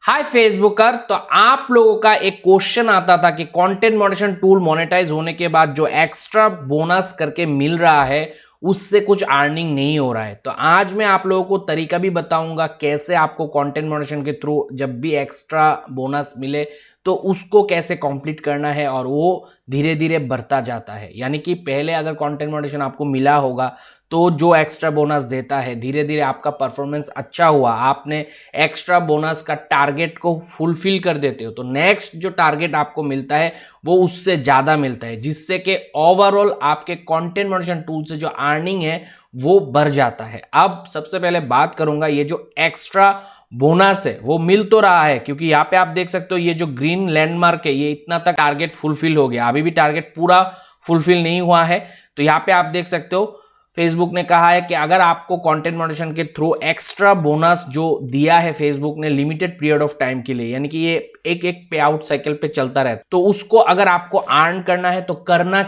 हाय फेसबुकर। तो आप लोगों का एक क्वेश्चन आता था कि कंटेंट मॉडरेशन टूल मोनेटाइज होने के बाद जो एक्स्ट्रा बोनस करके मिल रहा है उससे कुछ अर्निंग नहीं हो रहा है। तो आज मैं आप लोगों को तरीका भी बताऊंगा कैसे आपको कंटेंट मॉडरेशन के थ्रू जब भी एक्स्ट्रा बोनस मिले तो उसको कैसे कंप्लीट करना है और वो धीरे धीरे बढ़ता जाता है। यानी कि पहले अगर कंटेंट मॉडरेशन आपको मिला होगा तो जो एक्स्ट्रा बोनस देता है धीरे धीरे आपका परफॉर्मेंस अच्छा हुआ, आपने एक्स्ट्रा बोनस का टारगेट को फुलफिल कर देते हो तो नेक्स्ट जो टारगेट आपको मिलता है वो उससे ज़्यादा मिलता है, जिससे कि ओवरऑल आपके कंटेंट मॉडरेशन टूल से जो अर्निंग है वो बढ़ जाता है। अब सबसे पहले बात करूंगा ये जो एक्स्ट्रा बोनस है वो मिल तो रहा है, क्योंकि यहाँ पे आप देख सकते हो ये जो ग्रीन लैंडमार्क है ये इतना तक टारगेट फुलफिल हो गया, अभी भी टारगेट पूरा फुलफिल नहीं हुआ है। तो यहाँ पे आप देख सकते हो फेसबुक ने कहा है कि अगर आपको कंटेंट मॉडरेशन के थ्रू एक्स्ट्रा बोनस जो दिया है फेसबुक ने लिमिटेड पीरियड ऑफ टाइम के लिए, यानी कि ये एक एक पे आउट साइकिल पे चलता रहता है, तो उसको अगर आपको अर्न करना है तो करना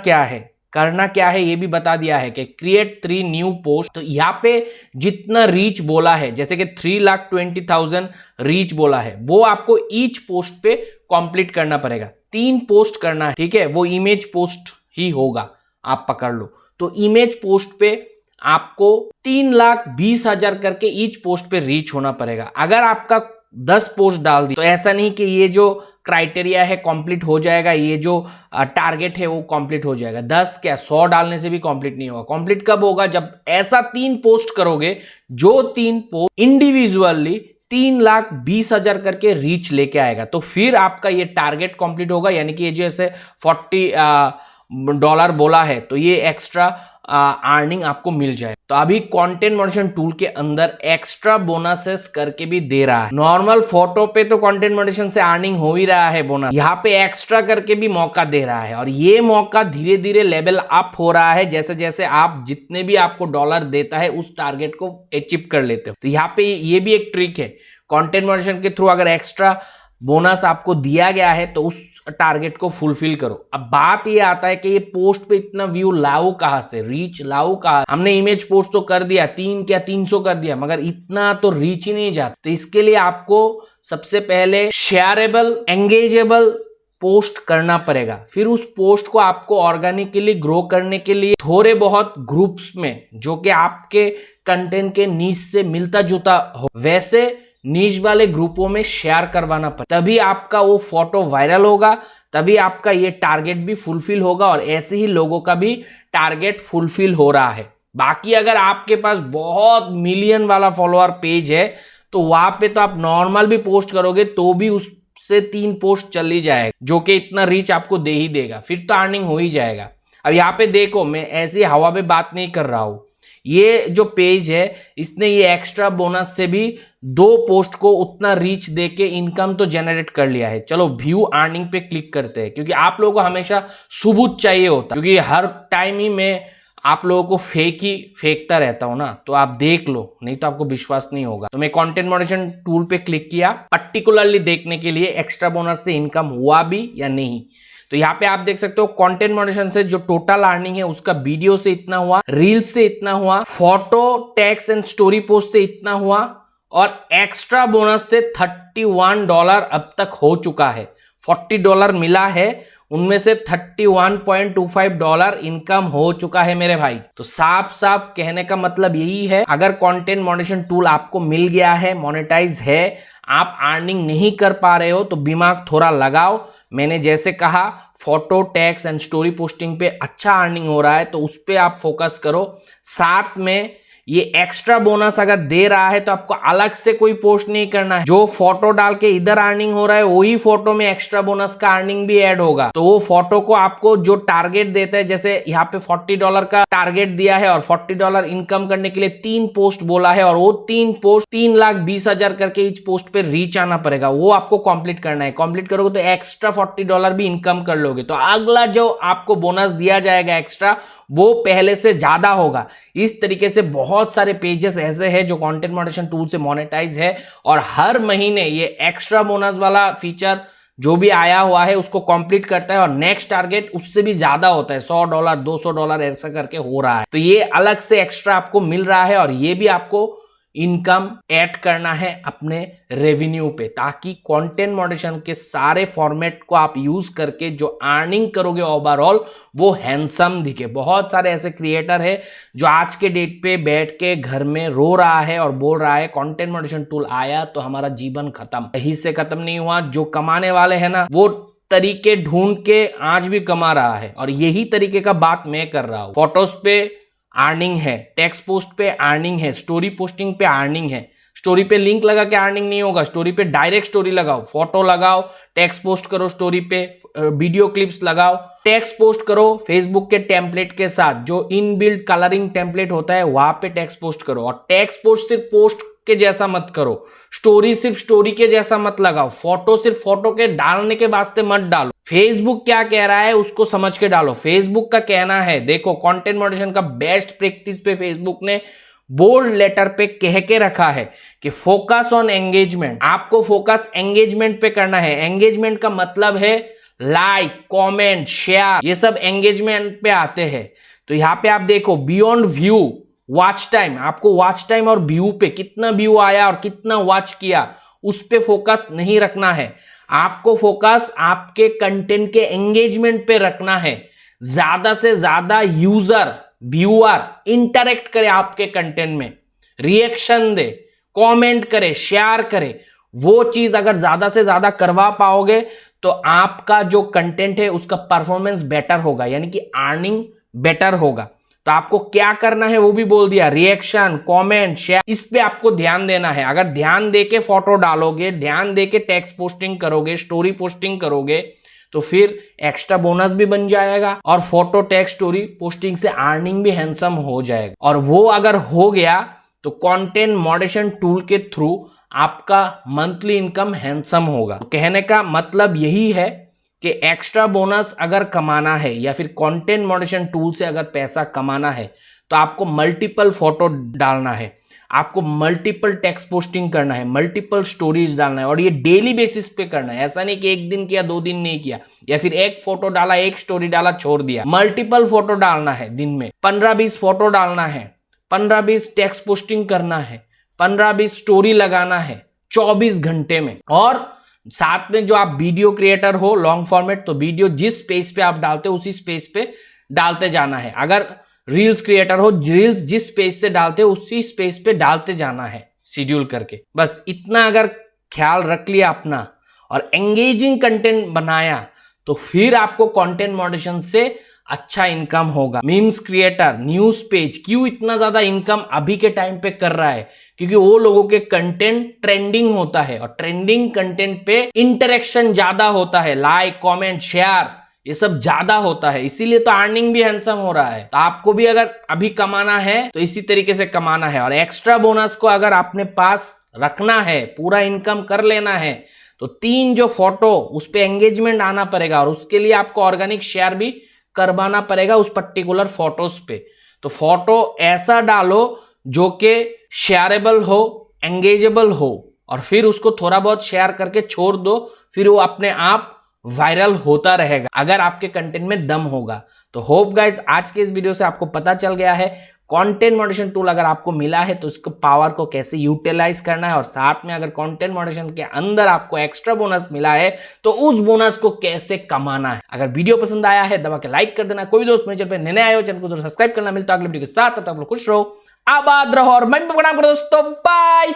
क्या है ये भी बता दिया है कि क्रिएट 3 न्यू पोस्ट। तो यहाँ पे जितना रीच बोला है, जैसे कि 3,20,000 रीच बोला है, वो आपको ईच पोस्ट पे कंप्लीट करना पड़ेगा। 3 पोस्ट करना है, ठीक है, वो इमेज पोस्ट ही होगा, आप पकड़ लो। तो इमेज पोस्ट पे आपको 3,20,000 करके ईच पोस्ट पे रीच होना पड़ेगा। अगर आपका 10 पोस्ट डाल दी तो ऐसा नहीं कि ये जो क्राइटेरिया है कंप्लीट हो जाएगा, ये जो टारगेट है वो कंप्लीट हो जाएगा। 10 क्या 100 डालने से भी कंप्लीट नहीं होगा। कंप्लीट कब होगा? जब ऐसा 3 पोस्ट करोगे जो 3 पोस्ट इंडिविजुअली 3,20,000 करके रीच लेके आएगा, तो फिर आपका ये टारगेट कंप्लीट होगा। यानी कि ये जैसे $40 बोला है तो ये एक्स्ट्रा अर्निंग आपको मिल जाए। तो अभी कंटेंट मॉडरेशन टूल के अंदर एक्स्ट्रा बोनसेस करके भी दे रहा है। नॉर्मल फोटो पे तो कंटेंट मॉडरेशन से अर्निंग हो ही रहा है बोनस, यहाँ पे एक्स्ट्रा करके भी मौका दे रहा है और ये मौका धीरे धीरे लेवल अप हो रहा है जैसे जैसे आप जितने भी आपको डॉलर देता है उस टारगेट को अचीव कर लेते हो। तो यहाँ पे ये भी एक ट्रिक है, कंटेंट मॉडरेशन के थ्रू अगर एक्स्ट्रा बोनस आपको दिया गया है तो उस टारगेट को फुलफिल करो। अब बात ये आता है कि ये पोस्ट पे इतना व्यू लाओ कहां से, रीच लाओ कहां। हमने इमेज पोस्ट तो कर दिया, 300 कर दिया, मगर इतना तो रीच ही नहीं जाता। तो इसके लिए आपको सबसे पहले शेयरेबल एंगेजेबल पोस्ट करना पड़ेगा। फिर उस पोस्ट को आपको ऑर्गेनिकली ग्रो करने के लिए थोड़े बहुत ग्रुप्स में जो कि आपके कंटेंट के नीच से मिलता जुलता हो वैसे नीच वाले ग्रुपों में शेयर करवाना पड़ता, तभी आपका वो फोटो वायरल होगा, तभी आपका ये टारगेट भी फुलफिल होगा और ऐसे ही लोगों का भी टारगेट फुलफिल हो रहा है। बाकी अगर आपके पास बहुत मिलियन वाला फॉलोअर पेज है तो वहां पे तो आप नॉर्मल भी पोस्ट करोगे तो भी उससे 3 पोस्ट चल ही जाएगा जो कि इतना रीच आपको दे ही देगा, फिर तो अर्निंग हो ही जाएगा। अब यहाँ पे देखो, मैं ऐसी हवा पे बात नहीं कर रहा हूं, ये जो पेज है इसने ये एक्स्ट्रा बोनस से भी 2 पोस्ट को उतना रीच देके इनकम तो जनरेट कर लिया है। चलो व्यू अर्निंग पे क्लिक करते हैं, क्योंकि आप लोगों को हमेशा सबूत चाहिए होता है, क्योंकि हर टाइम ही मैं आप लोगों को फेंकता रहता हूं ना, तो आप देख लो, नहीं तो आपको विश्वास नहीं होगा। तो मैं कंटेंट मॉडरेशन टूल पे क्लिक किया पर्टिकुलरली देखने के लिए एक्स्ट्रा बोनस से इनकम हुआ भी या नहीं। तो यहाँ पे आप देख सकते हो कंटेंट मॉडरेशन से जो टोटल अर्निंग है उसका वीडियो से इतना हुआ, रील्स से इतना हुआ, photo text and story post से इतना हुआ और एक्स्ट्रा बोनस से $31 अब तक हो चुका है। $40 मिला है, उनमें से $31.25 इनकम हो चुका है मेरे भाई। तो साफ साफ कहने का मतलब यही है, अगर कंटेंट मॉडरेशन टूल आपको मिल गया है, मोनेटाइज है, आप अर्निंग नहीं कर पा रहे हो तो दिमाग थोड़ा लगाओ। मैंने जैसे कहा photo tags and story posting पे अच्छा अर्निंग हो रहा है तो उस पे आप फोकस करो। साथ में ये एक्स्ट्रा बोनस अगर दे रहा है तो आपको अलग से कोई पोस्ट नहीं करना है, जो फोटो डाल के इधर अर्निंग हो रहा है वही फोटो में एक्स्ट्रा बोनस का अर्निंग भी ऐड होगा। तो वो फोटो को आपको जो टारगेट देता है, जैसे यहाँ पे $40 का टारगेट दिया है और $40 इनकम करने के लिए 3 पोस्ट बोला है और वो 3 पोस्ट 3,20,000 करके इच पोस्ट पे रीच आना पड़ेगा, वो आपको कंप्लीट करना है। कंप्लीट करोगे तो एक्स्ट्रा $40 भी इनकम कर लोगे। तो अगला जो आपको बोनस दिया जाएगा एक्स्ट्रा वो पहले से ज्यादा होगा। इस तरीके से बहुत सारे पेजेस ऐसे हैं जो कंटेंट मॉडरेशन टूल से मोनेटाइज है और हर महीने ये एक्स्ट्रा बोनस वाला फीचर जो भी आया हुआ है उसको कंप्लीट करता है और नेक्स्ट टारगेट उससे भी ज्यादा होता है, $100 $200 ऐसा करके हो रहा है। तो ये अलग से एक्स्ट्रा आपको मिल रहा है और ये भी आपको इनकम ऐड करना है अपने रेवेन्यू पे, ताकि कंटेंट मॉडरेशन के सारे फॉर्मेट को आप यूज करके जो अर्निंग करोगे ओवरऑल वो हैंडसम दिखे। बहुत सारे ऐसे क्रिएटर है जो आज के डेट पे बैठ के घर में रो रहा है और बोल रहा है कंटेंट मॉडरेशन टूल आया तो हमारा जीवन खत्म। यही से खत्म नहीं हुआ, जो कमाने वाले हैं ना वो तरीके ढूंढ के आज भी कमा रहा है, और यही तरीके का बात मैं कर रहा हूं। फोटोज पे अर्निंग है, टेक्स्ट पोस्ट पे अर्निंग है, स्टोरी पोस्टिंग पे अर्निंग है। स्टोरी पे लिंक लगा के अर्निंग नहीं होगा, स्टोरी पे डायरेक्ट स्टोरी लगाओ, फोटो लगाओ, टेक्स्ट पोस्ट करो, स्टोरी पे वीडियो क्लिप्स लगाओ, टेक्स्ट पोस्ट करो फेसबुक के टेम्पलेट के साथ, जो इनबिल्ट कलरिंग टेम्पलेट होता है वहां पे टेक्स्ट पोस्ट करो। और टेक्स्ट पोस्ट सिर्फ पोस्ट के जैसा मत करो, स्टोरी सिर्फ स्टोरी के जैसा मत लगाओ, फोटो सिर्फ फोटो के डालने के वास्ते मत डालो। फेसबुक क्या कह रहा है उसको समझ के डालो। फेसबुक का कहना है, देखो कंटेंट मॉडरेशन का बेस्ट प्रैक्टिस पे फेसबुक ने बोल्ड लेटर पे कह के रखा है कि फोकस ऑन एंगेजमेंट। आपको फोकस एंगेजमेंट पे करना है। एंगेजमेंट का मतलब है लाइक, कमेंट, शेयर, ये सब एंगेजमेंट पे आते हैं। तो यहाँ पे आप देखो बियॉन्ड व्यू, वॉच टाइम, आपको वॉच टाइम और व्यू पे कितना व्यू आया और कितना वॉच किया उस पे फोकस नहीं रखना है। आपको फोकस आपके कंटेंट के एंगेजमेंट पे रखना है। ज्यादा से ज्यादा यूजर, व्यूअर इंटरेक्ट करे आपके कंटेंट में, रिएक्शन दे, कमेंट करे, शेयर करे। वो चीज अगर ज्यादा से ज्यादा करवा पाओगे तो आपका जो कंटेंट है उसका परफॉर्मेंस बेटर होगा, यानी कि अर्निंग बेटर होगा। तो आपको क्या करना है वो भी बोल दिया, रिएक्शन, कमेंट, शेयर, इस पे आपको ध्यान देना है। अगर ध्यान देके फोटो डालोगे, ध्यान देके टेक्स्ट पोस्टिंग करोगे, स्टोरी पोस्टिंग करोगे तो फिर एक्स्ट्रा बोनस भी बन जाएगा और फोटो, टेक्स्ट, स्टोरी पोस्टिंग से अर्निंग भी हैंडसम हो जाएगा। और वो अगर हो गया तो कंटेंट मॉडरेशन टूल के थ्रू आपका मंथली इनकम हैंडसम होगा। तो कहने का मतलब यही है कि एक्स्ट्रा बोनस अगर कमाना है या फिर कंटेंट मॉडरेशन टूल से अगर पैसा कमाना है तो आपको मल्टीपल फोटो डालना है, आपको मल्टीपल टेक्स्ट पोस्टिंग करना है, मल्टीपल स्टोरीज डालना है, और ये डेली बेसिस पे करना है। ऐसा नहीं कि एक दिन किया, 2 दिन नहीं किया, या फिर एक फोटो डाला, एक स्टोरी डाला, छोड़ दिया। मल्टीपल फोटो डालना है, दिन में 15-20 फोटो डालना है, 15-20 टेक्स्ट पोस्टिंग करना है, 15-20 स्टोरी लगाना है 24 घंटे में। और साथ में जो आप वीडियो क्रिएटर हो लॉन्ग फॉर्मेट, तो वीडियो जिस स्पेस पे आप डालते हो उसी स्पेस पे डालते जाना है। अगर रील्स क्रिएटर हो, रील्स जिस स्पेस से डालते हो उसी स्पेस पे डालते जाना है शेड्यूल करके। बस इतना अगर ख्याल रख लिया अपना और एंगेजिंग कंटेंट बनाया तो फिर आपको कंटेंट मॉडरेशन से अच्छा इनकम होगा। मीम्स क्रिएटर, न्यूज पेज क्यों इतना ज्यादा इनकम अभी के टाइम पे कर रहा है? क्योंकि वो लोगों के कंटेंट ट्रेंडिंग होता है और ट्रेंडिंग कंटेंट पे इंटरेक्शन ज्यादा होता है, लाइक, कमेंट, शेयर, ये सब ज्यादा होता है, इसीलिए तो अर्निंग भी हैंडसम हो रहा है। तो आपको भी अगर अभी कमाना है तो इसी तरीके से कमाना है। और एक्स्ट्रा बोनस को अगर आपने पास रखना है, पूरा इनकम कर लेना है, तो 3 जो फोटो उस पे एंगेजमेंट आना पड़ेगा और उसके लिए आपको ऑर्गेनिक शेयर भी करवाना पड़ेगा उस पर्टिकुलर फोटोज पे। तो फोटो ऐसा डालो जो कि शेयरेबल हो, एंगेजेबल हो, और फिर उसको थोड़ा बहुत शेयर करके छोड़ दो, फिर वो अपने आप वायरल होता रहेगा अगर आपके कंटेंट में दम होगा। तो होप गाइज आज के इस वीडियो से आपको पता चल गया है कंटेंट मॉडरेशन टूल अगर आपको मिला है तो इसको पावर को कैसे यूटिलाइज करना है, और साथ में अगर कंटेंट मॉडरेशन के अंदर आपको एक्स्ट्रा बोनस मिला है तो उस बोनस को कैसे कमाना है। अगर वीडियो पसंद आया है दबा के लाइक कर देना। कोई दोस्त मेरे चैनल पे नए आए हो चैनल को जरूर सब्सक्राइब करना। मिलता है अगले वीडियो के साथ, तब तक आप लोग खुश रहो, आबाद रहो और मन पे प्रणाम करो दोस्तों। बाय।